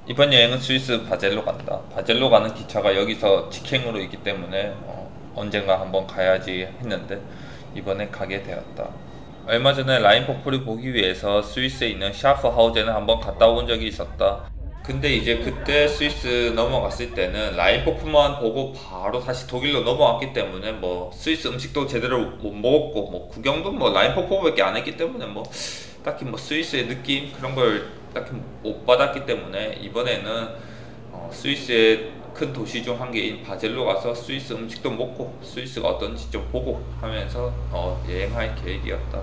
이번 여행은 스위스 바젤로 간다. 바젤로 가는 기차가 여기서 직행으로 있기 때문에 언젠가 한번 가야지 했는데 이번에 가게 되었다. 얼마 전에 라인폭포를 보기 위해서 스위스에 있는 샤프하우젠을 한번 갔다 온 적이 있었다. 근데 이제 그때 스위스 넘어갔을 때는 라인폭포만 보고 바로 다시 독일로 넘어왔기 때문에 뭐 스위스 음식도 제대로 못 먹었고 뭐 구경도 뭐 라인폭포밖에 안 했기 때문에 뭐 딱히 뭐 스위스의 느낌 그런 걸 딱히 못 받았기 때문에 이번에는 스위스의 큰 도시 중 한 개인 바젤로 가서 스위스 음식도 먹고 스위스가 어떤지 좀 보고 하면서 여행할 계획이었다.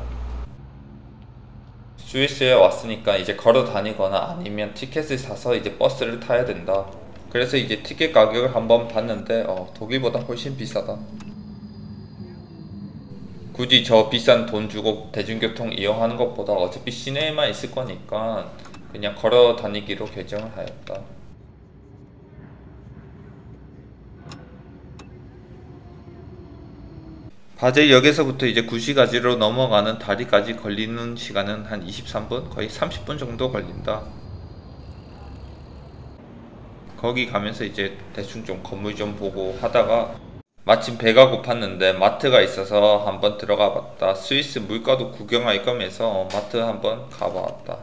스위스에 왔으니까 이제 걸어 다니거나 아니면 티켓을 사서 이제 버스를 타야 된다. 그래서 이제 티켓 가격을 한번 봤는데 독일보다 훨씬 비싸다. 굳이 저 비싼 돈 주고 대중교통 이용하는 것보다 어차피 시내에만 있을 거니까 그냥 걸어 다니기로 결정을 하였다. 바젤역에서부터 이제 구시가지로 넘어가는 다리까지 걸리는 시간은 한 23분? 거의 30분 정도 걸린다. 거기 가면서 이제 대충 좀 건물 좀 보고 하다가 마침 배가 고팠는데 마트가 있어서 한번 들어가 봤다. 스위스 물가도 구경할 거면서 마트 한번 가봤다.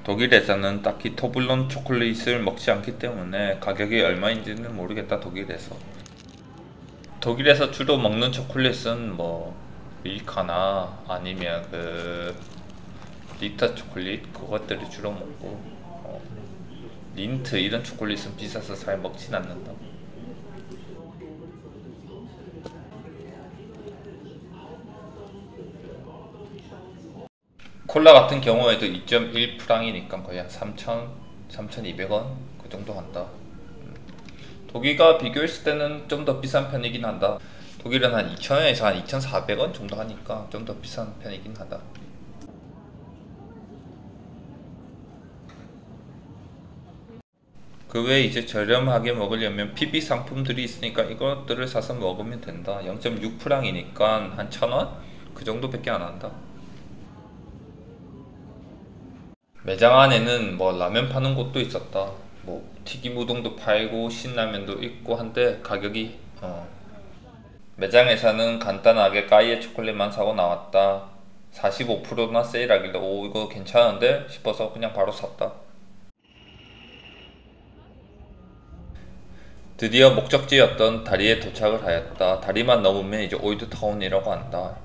독일에서는 딱히 토블론 초콜릿을 먹지 않기 때문에 가격이 얼마인지는 모르겠다. 독일에서 주로 먹는 초콜릿은 뭐 밀카나 아니면 그 리터 초콜릿 그것들을 주로 먹고 린트 이런 초콜릿은 비싸서 잘 먹진 않는다. 콜라 같은 경우에도 2.1프랑이니까 거의 한 3,000, 3,200원 그 정도 한다. 독일과 비교했을 때는 좀 더 비싼 편이긴 한다. 독일은 한 2,000원에서 한 2,400원 정도 하니까 좀 더 비싼 편이긴 하다. 그 외에 이제 저렴하게 먹으려면 PB 상품들이 있으니까 이것들을 사서 먹으면 된다. 0.6프랑이니까 한 1,000원? 그 정도밖에 안 한다. 매장 안에는 뭐 라면 파는 곳도 있었다. 뭐 튀김 우동도 팔고 신라면도 있고 한데 가격이 매장에서는 간단하게 까이에 초콜릿만 사고 나왔다. 45%나 세일하길래 오 이거 괜찮은데 싶어서 그냥 바로 샀다. 드디어 목적지였던 다리에 도착을 하였다. 다리만 넘으면 이제 올드타운이라고 한다.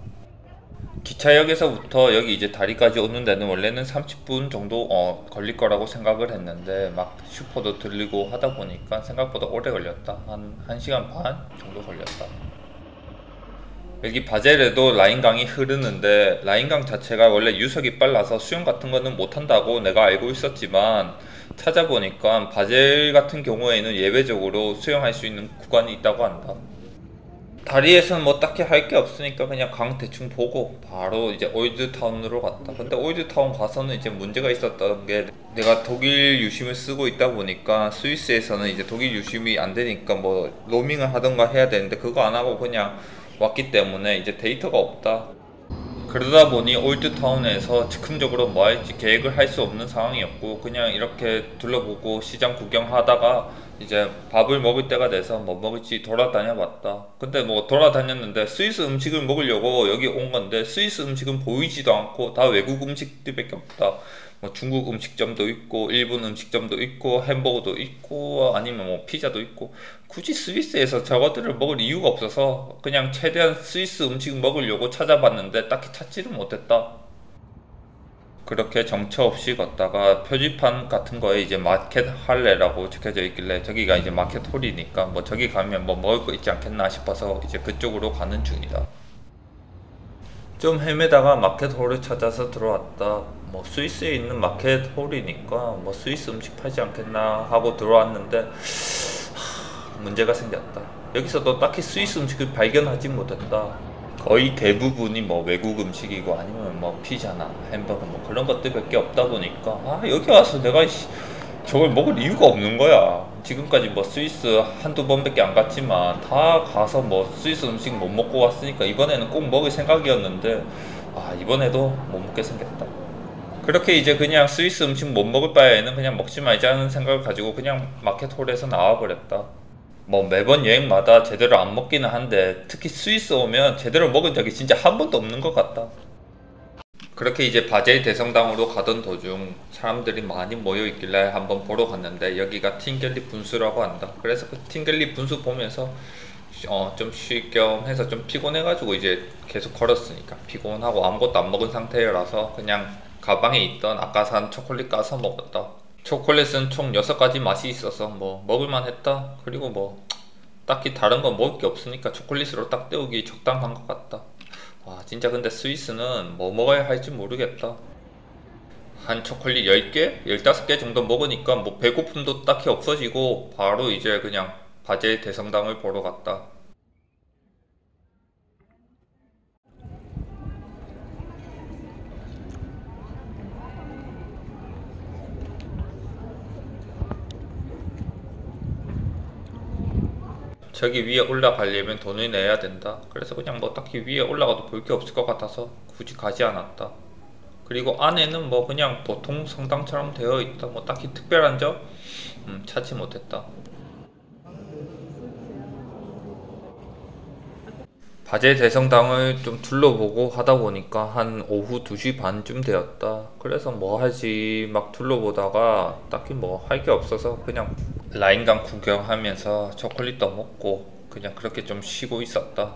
기차역에서부터 여기 이제 다리까지 오는 데는 원래는 30분 정도 걸릴 거라고 생각을 했는데 막 슈퍼도 들리고 하다 보니까 생각보다 오래 걸렸다. 한 1시간 반 정도 걸렸다. 여기 바젤에도 라인강이 흐르는데 라인강 자체가 원래 유속이 빨라서 수영 같은 거는 못한다고 내가 알고 있었지만 찾아보니까 바젤 같은 경우에는 예외적으로 수영할 수 있는 구간이 있다고 한다. 다리에서는 뭐 딱히 할 게 없으니까 그냥 강 대충 보고 바로 이제 올드타운으로 갔다. 근데 올드타운 가서는 이제 문제가 있었던 게 내가 독일 유심을 쓰고 있다 보니까 스위스에서는 이제 독일 유심이 안 되니까 뭐 로밍을 하던가 해야 되는데 그거 안 하고 그냥 왔기 때문에 이제 데이터가 없다. 그러다 보니 올드타운에서 즉흥적으로 뭐 할지 계획을 할 수 없는 상황이었고 그냥 이렇게 둘러보고 시장 구경하다가 이제 밥을 먹을 때가 돼서 뭐 먹을지 돌아다녀 봤다. 근데 뭐 돌아다녔는데 스위스 음식을 먹으려고 여기 온 건데 스위스 음식은 보이지도 않고 다 외국 음식들밖에 없다. 뭐 중국 음식점도 있고 일본 음식점도 있고 햄버거도 있고 아니면 뭐 피자도 있고 굳이 스위스에서 저것들을 먹을 이유가 없어서 그냥 최대한 스위스 음식 먹으려고 찾아봤는데 딱히 찾지를 못했다. 그렇게 정처 없이 걷다가 표지판 같은 거에 이제 마켓 할레라고 적혀져 있길래 저기가 이제 마켓 홀이니까 뭐 저기 가면 뭐 먹을 거 있지 않겠나 싶어서 이제 그쪽으로 가는 중이다. 좀 헤매다가 마켓 홀을 찾아서 들어왔다. 뭐 스위스에 있는 마켓 홀이니까 뭐 스위스 음식 팔지 않겠나 하고 들어왔는데 문제가 생겼다. 여기서도 딱히 스위스 음식을 발견하지 못했다. 거의 대부분이 뭐 외국 음식이고 아니면 뭐 피자나 햄버거 뭐 그런 것들밖에 없다 보니까 여기 와서 내가 저걸 먹을 이유가 없는 거야. 지금까지 뭐 스위스 한두 번밖에 안 갔지만 다 가서 뭐 스위스 음식 못 먹고 왔으니까 이번에는 꼭 먹을 생각이었는데 이번에도 못 먹게 생겼다. 그렇게 이제 그냥 스위스 음식 못 먹을 바에는 그냥 먹지 말자는 생각을 가지고 그냥 마켓홀에서 나와버렸다. 뭐 매번 여행마다 제대로 안 먹기는 한데 특히 스위스 오면 제대로 먹은 적이 진짜 한 번도 없는 것 같다. 그렇게 이제 바젤 대성당으로 가던 도중 사람들이 많이 모여 있길래 한번 보러 갔는데 여기가 틴겔리 분수라고 한다. 그래서 그 틴겔리 분수 보면서 좀 쉴 겸 해서 좀 피곤해가지고 이제 계속 걸었으니까 피곤하고 아무것도 안 먹은 상태라서 그냥 가방에 있던 아까 산 초콜릿 까서 먹었다. 초콜릿은 총 6가지 맛이 있어서 뭐 먹을만 했다. 그리고 뭐 딱히 다른 건 먹을 게 없으니까 초콜릿으로 딱 때우기 적당한 것 같다. 와 진짜 근데 스위스는 뭐 먹어야 할지 모르겠다. 한 초콜릿 10개? 15개 정도 먹으니까 뭐 배고픔도 딱히 없어지고 바로 이제 그냥 바젤 대성당을 보러 갔다. 저기 위에 올라가려면 돈을 내야 된다. 그래서 그냥 뭐 딱히 위에 올라가도 볼 게 없을 것 같아서 굳이 가지 않았다. 그리고 안에는 뭐 그냥 보통 성당처럼 되어 있다. 뭐 딱히 특별한 점 찾지 못했다. 바젤 대성당을 좀 둘러보고 하다 보니까 한 오후 2시 반쯤 되었다. 그래서 뭐 하지 막 둘러보다가 딱히 뭐 할 게 없어서 그냥 라인강 구경하면서 초콜릿도 먹고 그냥 그렇게 좀 쉬고 있었다.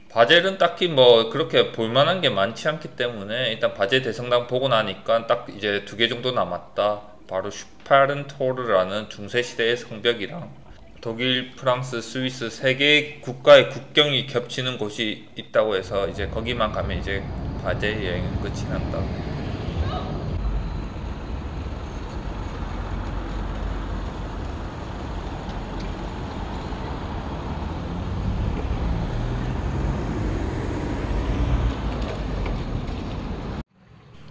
바젤은 딱히 뭐 그렇게 볼만한 게 많지 않기 때문에 일단 바젤 대성당 보고 나니까 딱 이제 2개 정도 남았다. 바로 슈파른토르라는 중세시대의 성벽이랑 독일, 프랑스, 스위스 3개 국가의 국경이 겹치는 곳이 있다고 해서 이제 거기만 가면 이제 바젤 여행은 끝이 난다.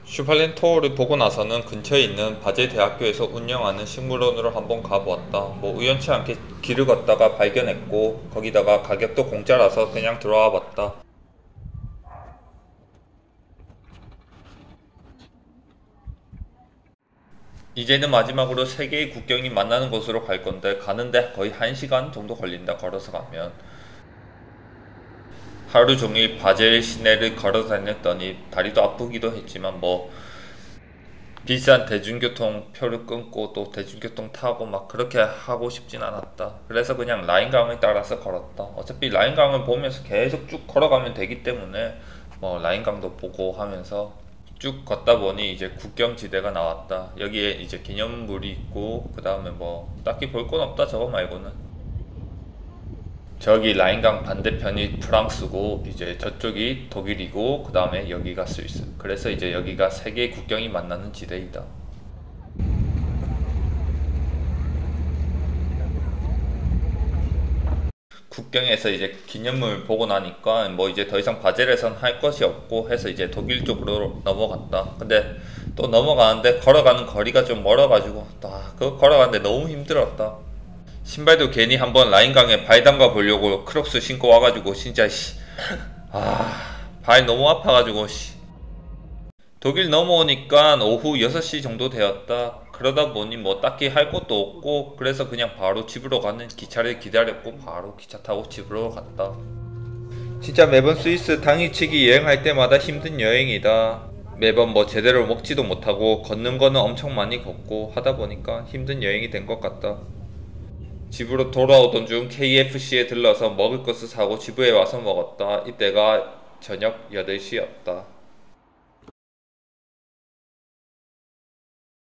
슈팔렌토어를 보고 나서는 근처에 있는 바젤 대학교에서 운영하는 식물원으로 한번 가보았다. 뭐 우연치 않게 길을 걷다가 발견했고 거기다가 가격도 공짜라서 그냥 들어와 봤다. 이제는 마지막으로 세 개의 국경이 만나는 곳으로 갈 건데 가는데 거의 1시간 정도 걸린다. 걸어서 가면 하루 종일 바젤 시내를 걸어 다녔더니 다리도 아프기도 했지만 뭐 비싼 대중교통 표를 끊고 또 대중교통 타고 막 그렇게 하고 싶진 않았다. 그래서 그냥 라인강을 따라서 걸었다. 어차피 라인강을 보면서 계속 쭉 걸어가면 되기 때문에 뭐 라인강도 보고 하면서 쭉 걷다 보니 이제 국경지대가 나왔다. 여기에 이제 기념물이 있고 그 다음에 뭐 딱히 볼 건 없다. 저거 말고는 저기 라인강 반대편이 프랑스고 이제 저쪽이 독일이고 그 다음에 여기가 스위스. 그래서 이제 여기가 세 개의 국경이 만나는 지대이다. 국경에서 이제 기념물 보고 나니까 뭐 이제 더 이상 바젤에선 할 것이 없고 해서 이제 독일 쪽으로 넘어갔다. 근데 또 넘어가는데 걸어가는 거리가 좀 멀어가지고 그거 걸어가는데 너무 힘들었다. 신발도 괜히 한번 라인강에 발 담가 보려고 크록스 신고 와가지고 진짜 발 너무 아파가지고 독일 넘어오니까 오후 6시 정도 되었다. 그러다 보니 뭐 딱히 할 것도 없고 그래서 그냥 바로 집으로 가는 기차를 기다렸고 바로 기차 타고 집으로 갔다. 진짜 매번 스위스 당일치기 여행할 때마다 힘든 여행이다. 매번 뭐 제대로 먹지도 못하고 걷는 거는 엄청 많이 걷고 하다 보니까 힘든 여행이 된 것 같다. 집으로 돌아오던 중 KFC에 들러서 먹을 것을 사고 집에 와서 먹었다. 이때가 저녁 8시였다.